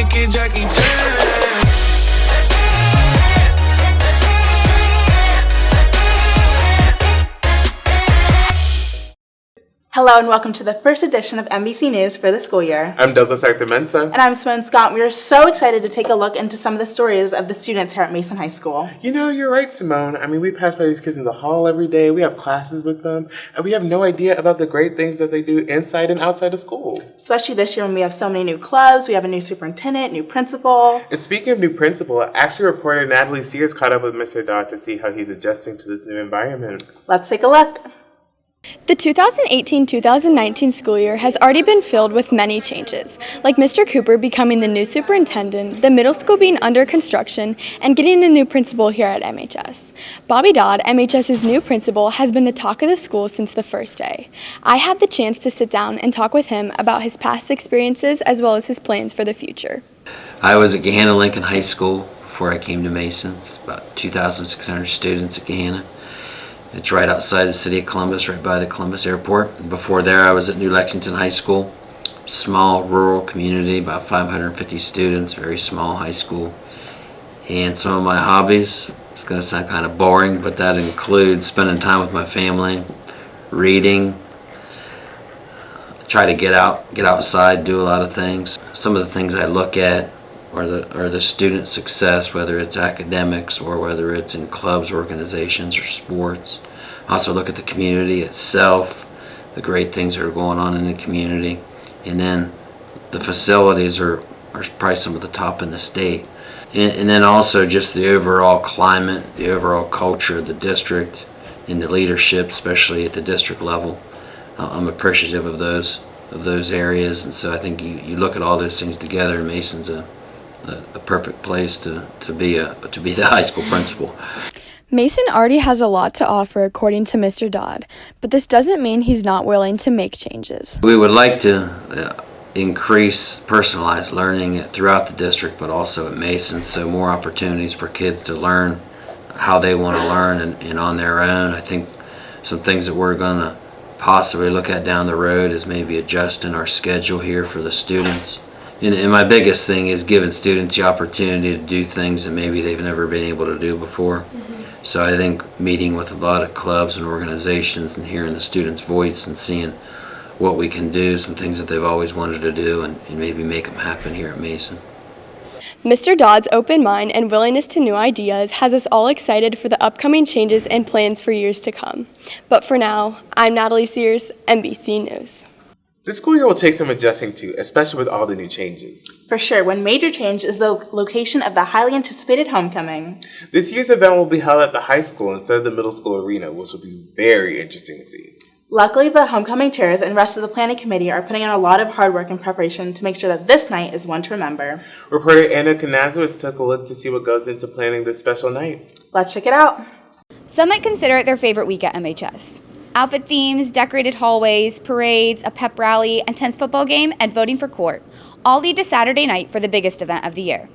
wicked Jackie Chan. Hello and welcome to the first edition of MBC News for the school year. I'm Douglas Arthur Mensah. And I'm Simone Scott. We are so excited to take a look into some of the stories of the students here at Mason High School. You know, you're right, Simone. I mean, we pass by these kids in the hall every day. We have classes with them. And we have no idea about the great things that they do inside and outside of school. Especially this year when we have so many new clubs. We have a new superintendent, new principal. And speaking of new principal, actually reporter Natalie Sears caught up with Mr. Dodd to see how he's adjusting to this new environment. Let's take a look. The 2018-2019 school year has already been filled with many changes, like Mr. Cooper becoming the new superintendent, the middle school being under construction, and getting a new principal here at MHS. Bobby Dodd, MHS's new principal, has been the talk of the school since the first day. I had the chance to sit down and talk with him about his past experiences as well as his plans for the future. I was at Gahanna Lincoln High School before I came to Mason. It's about 2,600 students at Gahanna. It's right outside the city of Columbus, right by the Columbus airport. And before there, I was at New Lexington High School, small rural community, about 550 students, very small high school. And some of my hobbies, it's going to sound kind of boring, but that includes spending time with my family, reading, try to get outside, do a lot of things. Some of the things I look at are the student success, whether it's academics or whether it's in clubs, organizations, or sports. I also look at the community itself, the great things that are going on in the community. And then the facilities are probably some of the top in the state. And then also just the overall climate, the overall culture of the district and the leadership, especially at the district level. I'm appreciative of those areas, and so I think you look at all those things together, and Mason's a perfect place to be the high school principal. Mason already has a lot to offer according to Mr. Dodd, but this doesn't mean he's not willing to make changes. We would like to increase personalized learning throughout the district, but also at Mason, so more opportunities for kids to learn how they want to learn and on their own. I think some things that we're going to possibly look at down the road is maybe adjusting our schedule here for the students. And my biggest thing is giving students the opportunity to do things that maybe they've never been able to do before. Mm-hmm. So I think meeting with a lot of clubs and organizations and hearing the students' voice and seeing what we can do, some things that they've always wanted to do, and maybe make them happen here at Mason. Mr. Dodd's open mind and willingness to new ideas has us all excited for the upcoming changes and plans for years to come. But for now, I'm Natalie Sears, MBC News. This school year will take some adjusting to, especially with all the new changes. For sure, one major change is the location of the highly anticipated homecoming. This year's event will be held at the high school instead of the middle school arena, which will be very interesting to see. Luckily, the homecoming chairs and rest of the planning committee are putting in a lot of hard work and preparation to make sure that this night is one to remember. Reporter Anna Kanazowitz took a look to see what goes into planning this special night. Let's check it out. Some might consider it their favorite week at MHS. Outfit themes, decorated hallways, parades, a pep rally, a tense football game, and voting for court all lead to Saturday night for the biggest event of the year,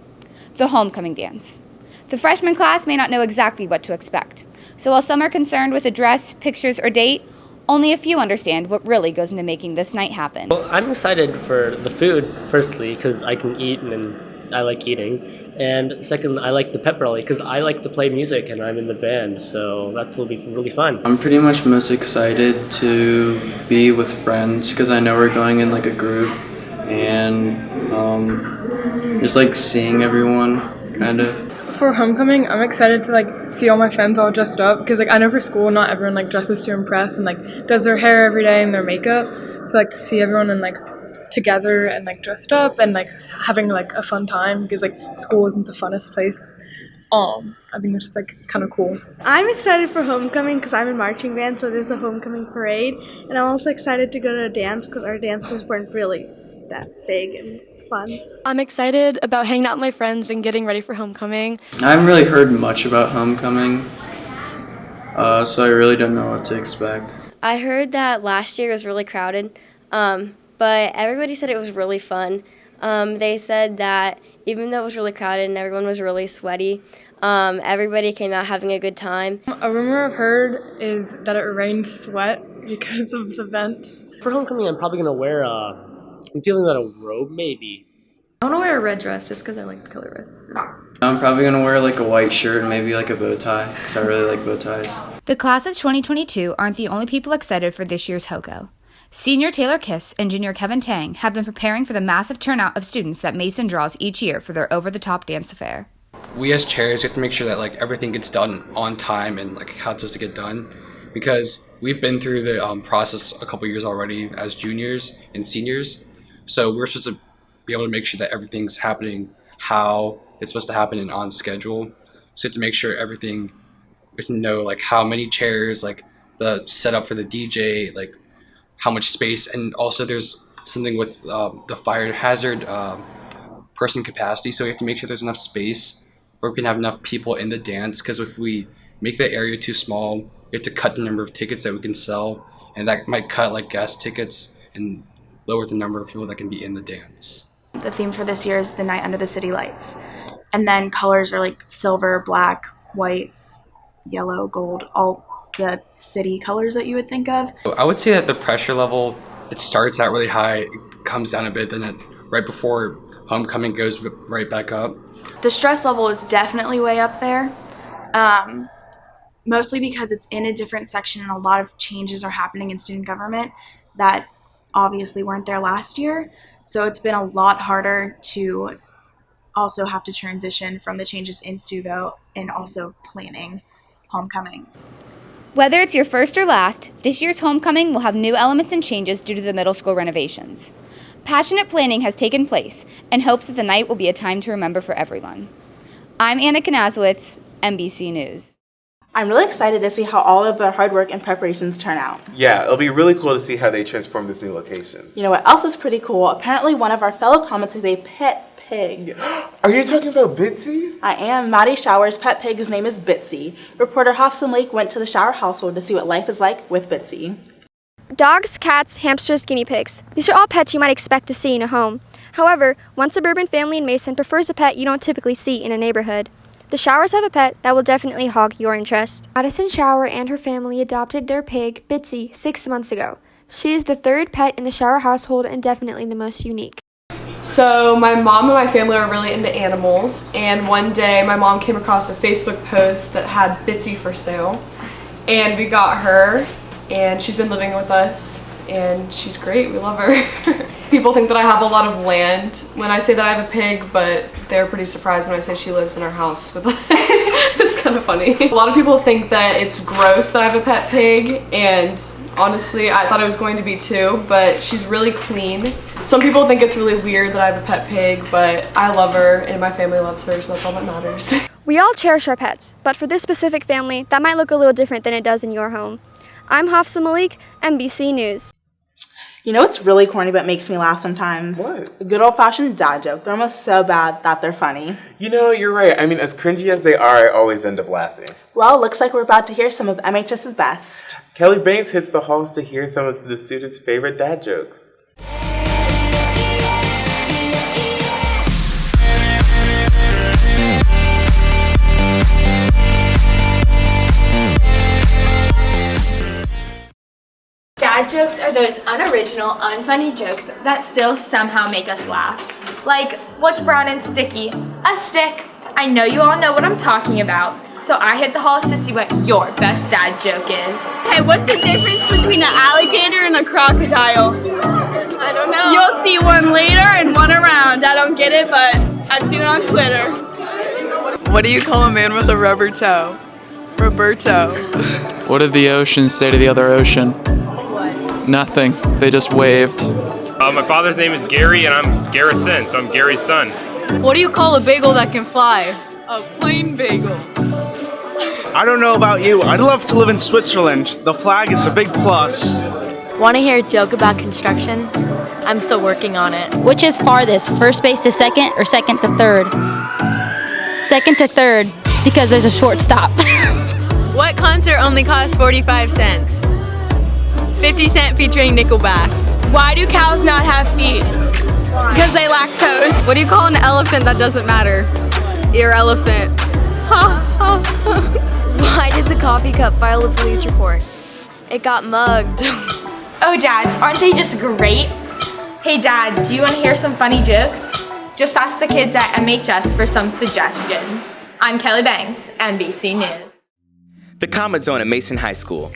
the homecoming dance. The freshman class may not know exactly what to expect, so while some are concerned with a dress, pictures, or date, only a few understand what really goes into making this night happen. Well, I'm excited for the food, firstly, because I can eat and I like eating. And second, I like the pep rally because I like to play music and I'm in the band, so that will be really fun. I'm pretty much most excited to be with friends because I know we're going in like a group and just like seeing everyone kind of. For homecoming, I'm excited to like see all my friends all dressed up because like I know for school not everyone like dresses to impress and like does their hair every day and their makeup, so like to see everyone and like together and like dressed up and like having like a fun time because like school isn't the funnest place. I think it's just like kind of cool. I'm excited for homecoming because I'm in marching band, so there's a homecoming parade, and I'm also excited to go to a dance because our dances weren't really that big and fun. I'm excited about hanging out with my friends and getting ready for homecoming. I haven't really heard much about homecoming, so I really don't know what to expect. I heard that last year was really crowded, but everybody said it was really fun. They said that even though it was really crowded and everyone was really sweaty, everybody came out having a good time. A rumor I've heard is that it rains sweat because of the vents. For homecoming, I'm probably going to wear I'm feeling that a robe maybe. I want to wear a red dress just because I like the color red. I'm probably going to wear like a white shirt and maybe like a bow tie because I really like bow ties. The class of 2022 aren't the only people excited for this year's HOCO. Senior Taylor Kiss and junior Kevin Tang have been preparing for the massive turnout of students that Mason draws each year for their over-the-top dance affair. We as chairs have to make sure that like everything gets done on time and like how it's supposed to get done, because we've been through the process a couple years already as juniors and seniors, so we're supposed to be able to make sure that everything's happening how it's supposed to happen and on schedule. So you have to make sure everything, we can know like how many chairs, like the setup for the DJ, like how much space, and also there's something with the fire hazard person capacity, so we have to make sure there's enough space where we can have enough people in the dance, because if we make the area too small, we have to cut the number of tickets that we can sell, and that might cut like guest tickets and lower the number of people that can be in the dance. The theme for this year is the night under the city lights, and then colors are like silver, black, white, yellow, gold, all the city colors that you would think of. I would say that the pressure level, it starts out really high, it comes down a bit, then right before homecoming goes right back up. The stress level is definitely way up there, mostly because it's in a different section and a lot of changes are happening in student government that obviously weren't there last year. So it's been a lot harder to also have to transition from the changes in Stuvo and also planning homecoming. Whether it's your first or last, this year's homecoming will have new elements and changes due to the middle school renovations. Passionate planning has taken place in hopes that the night will be a time to remember for everyone. I'm Anna Kanazowitz, MBC News. I'm really excited to see how all of the hard work and preparations turn out. Yeah, it'll be really cool to see how they transform this new location. You know what else is pretty cool? Apparently one of our fellow comments is a pet pig. Are you talking about Bitsy? I am. Maddie Shower's pet pig, his name is Bitsy. Reporter Hobson Lake went to the Shower household to see what life is like with Bitsy. Dogs, cats, hamsters, guinea pigs. These are all pets you might expect to see in a home. However, one suburban family in Mason prefers a pet you don't typically see in a neighborhood. The Showers have a pet that will definitely hog your interest. Madison Shower and her family adopted their pig, Bitsy, 6 months ago. She is the third pet in the Shower household and definitely the most unique. So my mom and my family are really into animals, and one day my mom came across a Facebook post that had Bitsy for sale, and we got her, and she's been living with us, and she's great. We love her. People think that I have a lot of land when I say that I have a pig, but they're pretty surprised when I say she lives in our house with us. It's kind of funny. A lot of people think that it's gross that I have a pet pig, and honestly, I thought it was going to be too, but she's really clean. Some people think it's really weird that I have a pet pig, but I love her and my family loves her, so that's all that matters. We all cherish our pets, but for this specific family, that might look a little different than it does in your home. I'm Hafsa Malik, MBC News. You know what's really corny but makes me laugh sometimes? What? A good old-fashioned dad joke. They're almost so bad that they're funny. You know, you're right. I mean, as cringy as they are, I always end up laughing. Well, looks like we're about to hear some of MHS's best. Kelly Banks hits the halls to hear some of the students' favorite dad jokes. Dad jokes are those unoriginal, unfunny jokes that still somehow make us laugh. Like, what's brown and sticky? A stick. I know you all know what I'm talking about, so I hit the halls to see what your best dad joke is. Hey, what's the difference between an alligator and a crocodile? I don't know. You'll see one later and one around. I don't get it, but I've seen it on Twitter. What do you call a man with a rubber toe? Roberto. What did the ocean say to the other ocean? Nothing. They just waved. My father's name is Gary, and I'm Garrison, so I'm Gary's son. What do you call a bagel that can fly? A plain bagel. I don't know about you. I'd love to live in Switzerland. The flag is a big plus. Want to hear a joke about construction? I'm still working on it. Which is farthest, first base to second or second to third? Second to third, because there's a short stop. What concert only costs 45 cents? 50 Cent featuring Nickelback. Why do cows not have feet? Because they lack toes. What do you call an elephant that doesn't matter? Irrelevant. Why did the coffee cup file a police report? It got mugged. Oh, dads, aren't they just great? Hey, Dad, do you want to hear some funny jokes? Just ask the kids at MHS for some suggestions. I'm Kelly Banks, NBC News. The Comet Zone at Mason High School.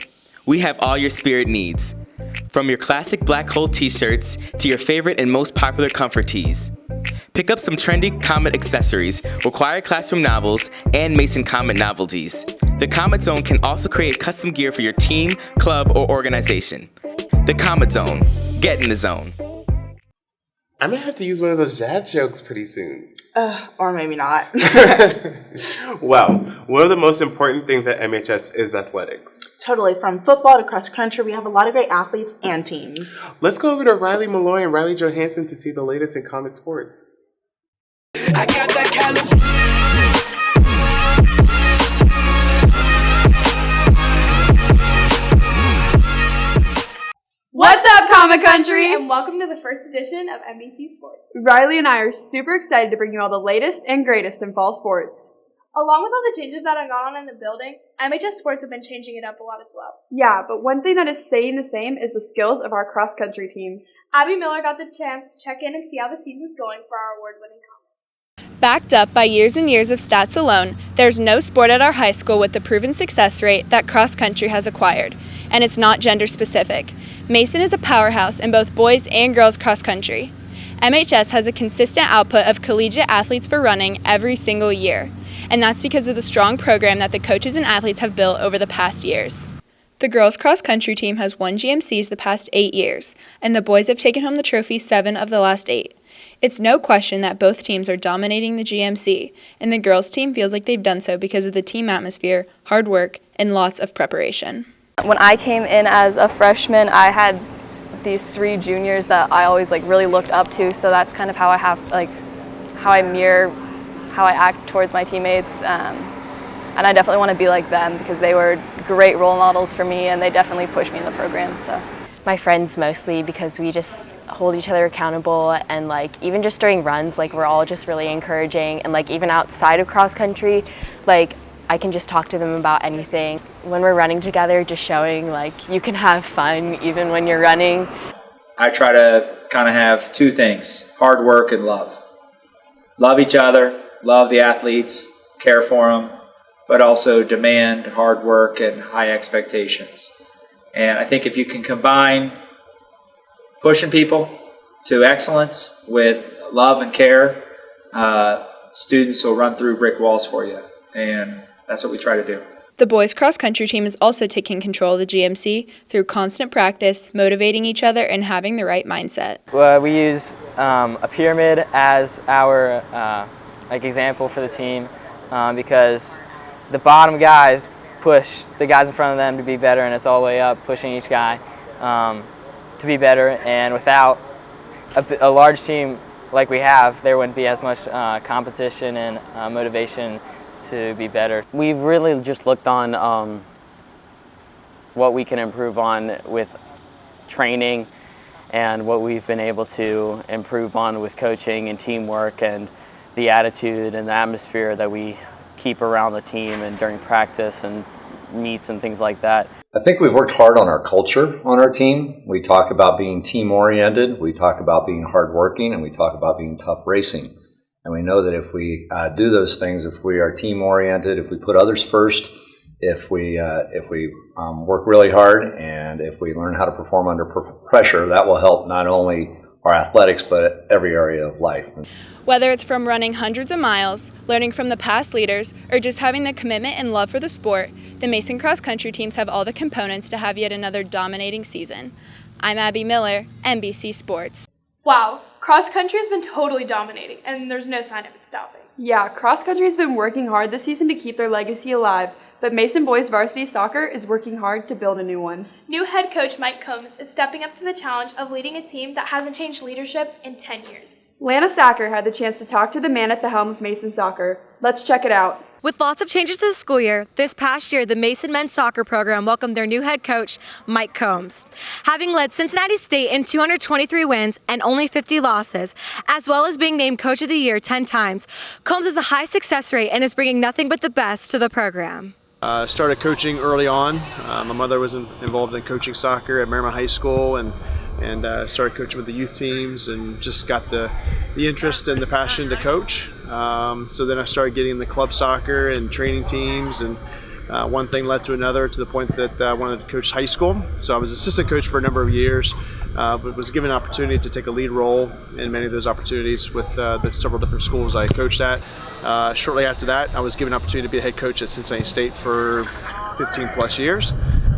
We have all your spirit needs. From your classic black hole t-shirts to your favorite and most popular comfort tees. Pick up some trendy Comet accessories, required classroom novels, and Mason Comet novelties. The Comet Zone can also create custom gear for your team, club, or organization. The Comet Zone. Get in the zone. I may have to use one of those dad jokes pretty soon. Or maybe not. Well, one of the most important things at MHS is athletics. Totally. From football to cross country, we have a lot of great athletes and teams. Let's go over to Riley Malloy and Riley Johansson to see the latest in Comet sports. I got that California. What's up, Comic Country? And welcome to the first edition of MBC Sports. Riley and I are super excited to bring you all the latest and greatest in fall sports. Along with all the changes that have gone on in the building, MHS Sports have been changing it up a lot as well. Yeah, but one thing that is staying the same is the skills of our cross-country teams. Abby Miller got the chance to check in and see how the season's going for our award-winning Comets. Backed up by years and years of stats alone, there's no sport at our high school with the proven success rate that cross-country has acquired, and it's not gender-specific. Mason is a powerhouse in both boys and girls cross-country. MHS has a consistent output of collegiate athletes for running every single year, and that's because of the strong program that the coaches and athletes have built over the past years. The girls cross-country team has won GMCs the past 8 years, and the boys have taken home the trophy 7 of the last 8. It's no question that both teams are dominating the GMC, and the girls team feels like they've done so because of the team atmosphere, hard work, and lots of preparation. When I came in as a freshman, I had these 3 juniors that I always really looked up to, so that's kind of how I have how I mirror how I act towards my teammates, and I definitely want to be like them because they were great role models for me and they definitely pushed me in the program. So My friends mostly, because we just hold each other accountable, and even just during runs, we're all just really encouraging, and even outside of cross country, I can just talk to them about anything. When we're running together, just showing you can have fun even when you're running. I try to kind of have 2 things: hard work and love. Love each other, love the athletes, care for them, but also demand hard work and high expectations. And I think if you can combine pushing people to excellence with love and care, students will run through brick walls for you. And that's what we try to do. The boys cross-country team is also taking control of the GMC through constant practice, motivating each other, and having the right mindset. We use a pyramid as our example for the team because the bottom guys push the guys in front of them to be better, and it's all the way up, pushing each guy to be better. And without a large team like we have, there wouldn't be as much competition and motivation to be better. We've really just looked on what we can improve on with training and what we've been able to improve on with coaching and teamwork and the attitude and the atmosphere that we keep around the team and during practice and meets and things like that. I think we've worked hard on our culture on our team. We talk about being team-oriented, we talk about being hardworking, and we talk about being tough racing. And we know that if we do those things, if we are team-oriented, if we put others first, if we work really hard, and if we learn how to perform under pressure, that will help not only our athletics, but every area of life. Whether it's from running hundreds of miles, learning from the past leaders, or just having the commitment and love for the sport, the Mason Cross Country teams have all the components to have yet another dominating season. I'm Abby Miller, NBC Sports. Wow, cross country has been totally dominating, and there's no sign of it stopping. Yeah, cross country has been working hard this season to keep their legacy alive, but Mason Boys Varsity Soccer is working hard to build a new one. New head coach Mike Combs is stepping up to the challenge of leading a team that hasn't changed leadership in 10 years. Lana Sacker had the chance to talk to the man at the helm of Mason Soccer. Let's check it out. With lots of changes to the school year, this past year, the Mason men's soccer program welcomed their new head coach, Mike Combs. Having led Cincinnati State in 223 wins and only 50 losses, as well as being named Coach of the Year 10 times, Combs has a high success rate and is bringing nothing but the best to the program. Started coaching early on. My mother was involved in coaching soccer at Marymount High School, and and started coaching with the youth teams and just got the interest and the passion to coach. So then I started getting the club soccer and training teams, and one thing led to another to the point that I wanted to coach high school. So I was assistant coach for a number of years, but was given an opportunity to take a lead role in many of those opportunities with the several different schools I coached at. Shortly after that, I was given an opportunity to be a head coach at Cincinnati State for 15 plus years,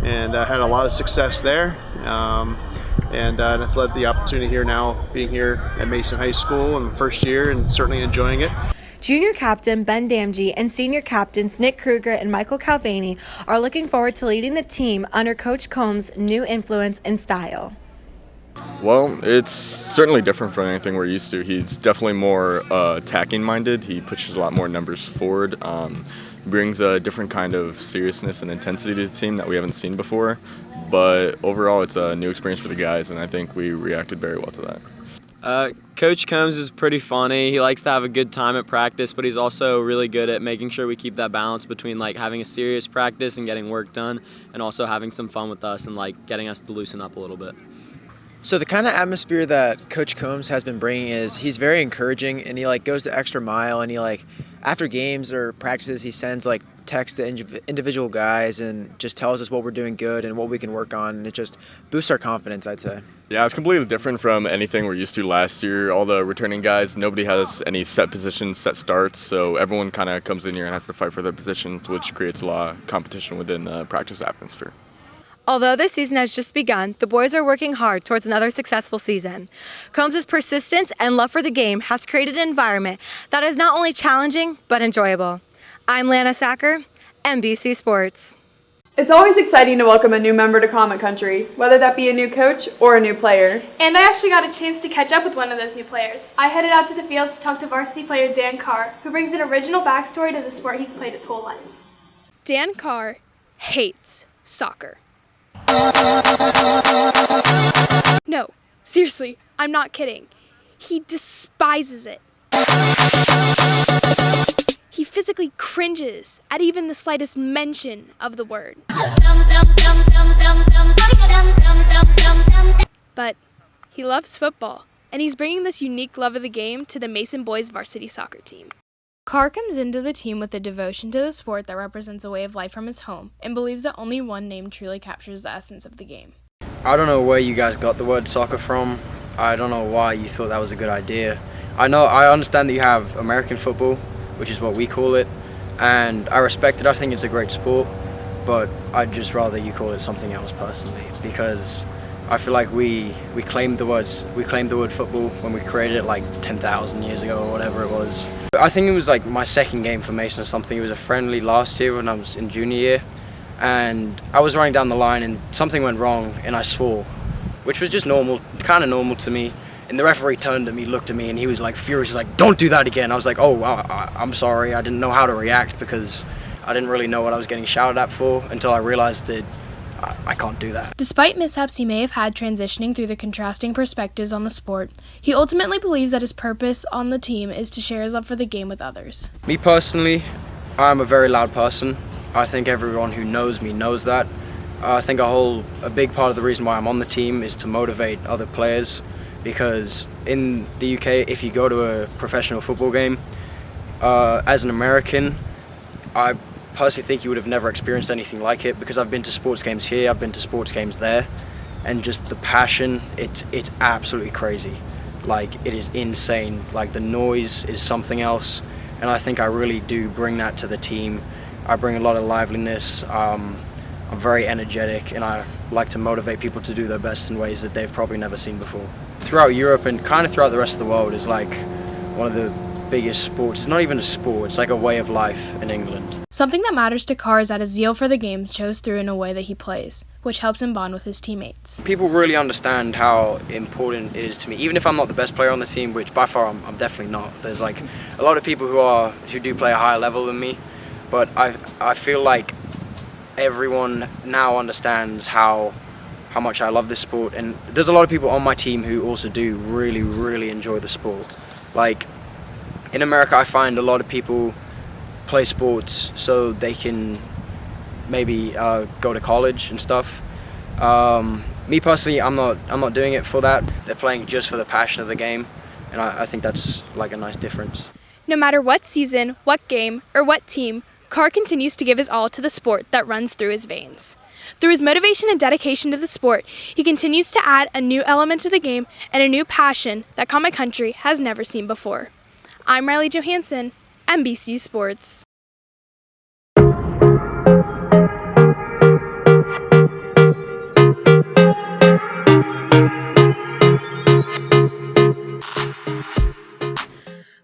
and had a lot of success there. And that's led to the opportunity here now, being here at Mason High School in the first year and certainly enjoying it. Junior captain Ben Damgey and senior captains Nick Kruger and Michael Calvani are looking forward to leading the team under Coach Combs' new influence and style. Well, it's certainly different from anything we're used to. He's definitely more attacking minded. He pushes a lot more numbers forward. Brings a different kind of seriousness and intensity to the team that we haven't seen before. But overall, it's a new experience for the guys, and I think we reacted very well to that. Coach Combs is pretty funny. He likes to have a good time at practice, but he's also really good at making sure we keep that balance between like having a serious practice and getting work done, and also having some fun with us and like getting us to loosen up a little bit. So the kind of atmosphere that Coach Combs has been bringing is he's very encouraging, and he like goes the extra mile, and he like after games or practices he sends like texts to individual guys and just tells us what we're doing good and what we can work on, and it just boosts our confidence, I'd say. Yeah, it's completely different from anything we're used to last year. All the returning guys, nobody has any set positions, set starts, so everyone kind of comes in here and has to fight for their positions, which creates a lot of competition within the practice atmosphere. Although this season has just begun, the boys are working hard towards another successful season. Combs' persistence and love for the game has created an environment that is not only challenging, but enjoyable. I'm Lana Sacker, MBC Sports. It's always exciting to welcome a new member to Comet Country, whether that be a new coach or a new player. And I actually got a chance to catch up with one of those new players. I headed out to the fields to talk to varsity player Dan Carr, who brings an original backstory to the sport he's played his whole life. Dan Carr hates soccer. No, seriously, I'm not kidding. He despises it. He physically cringes at even the slightest mention of the word. But he loves football, and he's bringing this unique love of the game to the Mason boys varsity soccer team. Carr comes into the team with a devotion to the sport that represents a way of life from his home and believes that only one name truly captures the essence of the game. I don't know where you guys got the word soccer from. I don't know why you thought that was a good idea. I understand that you have American football, which is what we call it, and I respect it. I think it's a great sport, but I'd just rather you call it something else personally, because I feel like we claimed the word football when we created it like 10,000 years ago or whatever it was. I think it was like my second game for Mason or something. It was a friendly last year when I was in junior year, and I was running down the line and something went wrong and I swore, which was just normal, kind of normal to me. And the referee turned to me, looked at me, and he was like furious, like, "Don't do that again." I was like, "Oh, I'm sorry. I didn't know how to react because I didn't really know what I was getting shouted at for until I realized that I can't do that." Despite mishaps he may have had transitioning through the contrasting perspectives on the sport, he ultimately believes that his purpose on the team is to share his love for the game with others. Me personally, I'm a very loud person. I think everyone who knows me knows that. I think a big part of the reason why I'm on the team is to motivate other players, because in the UK, if you go to a professional football game, as an American, I personally think you would have never experienced anything like it, because I've been to sports games here, I've been to sports games there, and just the passion, it's absolutely crazy. Like, it is insane. Like, the noise is something else, and I think I really do bring that to the team. I bring a lot of liveliness. I'm very energetic, and I like to motivate people to do their best in ways that they've probably never seen before. Throughout Europe and kind of throughout the rest of the world is like one of the biggest sports. It's not even a sport, it's like a way of life in England. Something that matters to Carr is that his zeal for the game shows through in a way that he plays, which helps him bond with his teammates. People really understand how important it is to me, even if I'm not the best player on the team, which by far I'm definitely not. There's like a lot of people who do play a higher level than me, but I feel like everyone now understands how much I love this sport, and there's a lot of people on my team who also do really, really enjoy the sport. Like, in America, I find a lot of people play sports so they can maybe go to college and stuff. Me personally, I'm not doing it for that. They're playing just for the passion of the game, and I think that's like a nice difference. No matter what season, what game, or what team, Carr continues to give his all to the sport that runs through his veins. Through his motivation and dedication to the sport, he continues to add a new element to the game and a new passion that Comet Country has never seen before. I'm Riley Johansson, MBC Sports.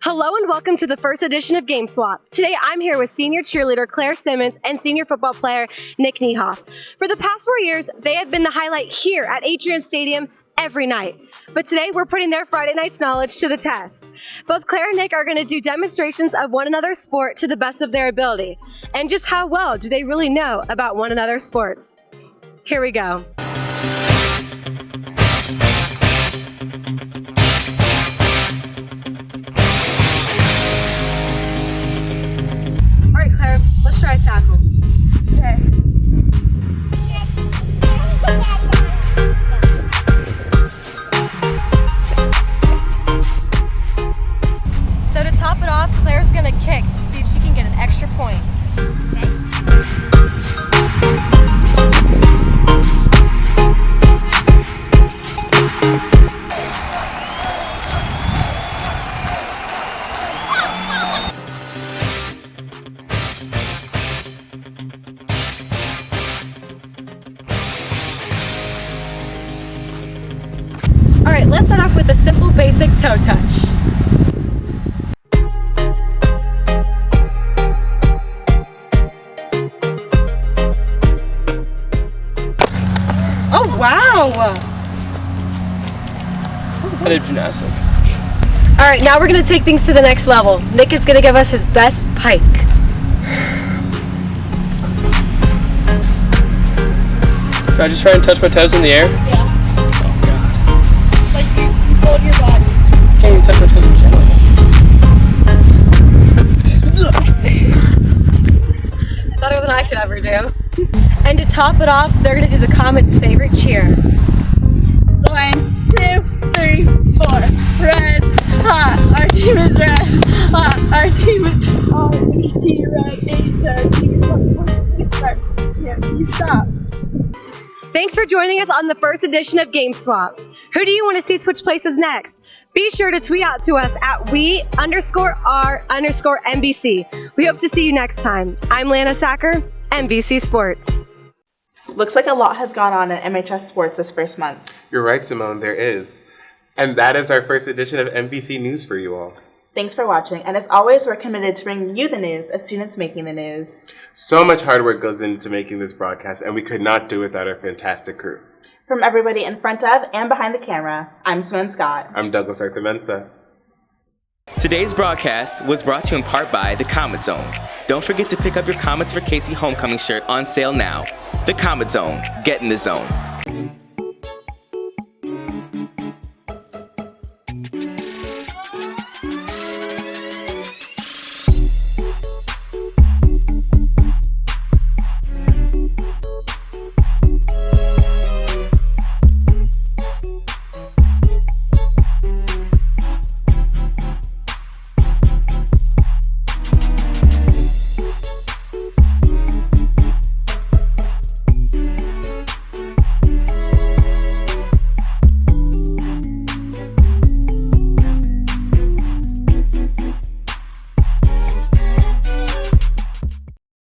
Hello and welcome to the first edition of Game Swap. Today I'm here with senior cheerleader Claire Simmons and senior football player Nick Niehoff. For the past 4 years, they have been the highlight here at Atrium Stadium every night. But today we're putting their Friday night's knowledge to the test. Both Claire and Nick are going to do demonstrations of one another's sport to the best of their ability. And just how well do they really know about one another's sports? Here we go. All right, Claire, let's try a tackle. Okay. So to top it off, Claire's gonna kick to see if she can get an extra point. All right, let's start off with a simple basic toe touch. Oh, wow! I did gymnastics. All right, now we're gonna take things to the next level. Nick is gonna give us his best pike. Do I just try and touch my toes in the air? Yeah. Like you hold your body. Can't even touch my toes in general. Better than I could ever do. And to top it off, they're gonna do the Comet's favorite cheer. 1, 2, 3, 4. Red, hot. Our team is red. Hot. Our team is R-E-T, red. H, our team is hot. We start. Yeah, you stop. Thanks for joining us on the first edition of Game Swap. Who do you want to see switch places next? Be sure to tweet out to us at we_R_MBC. We hope to see you next time. I'm Lana Sacker, MBC Sports. Looks like a lot has gone on in MHS sports this first month. You're right, Simone, there is. And that is our first edition of MBC News for you all. Thanks for watching, and as always, we're committed to bringing you the news of students making the news. So much hard work goes into making this broadcast, and we could not do it without our fantastic crew. From everybody in front of and behind the camera, I'm Simone Scott. I'm Douglas Arthur-Mensa. Today's broadcast was brought to you in part by The Comet Zone. Don't forget to pick up your Comets for Casey homecoming shirt on sale now. The Comet Zone. Get in the zone.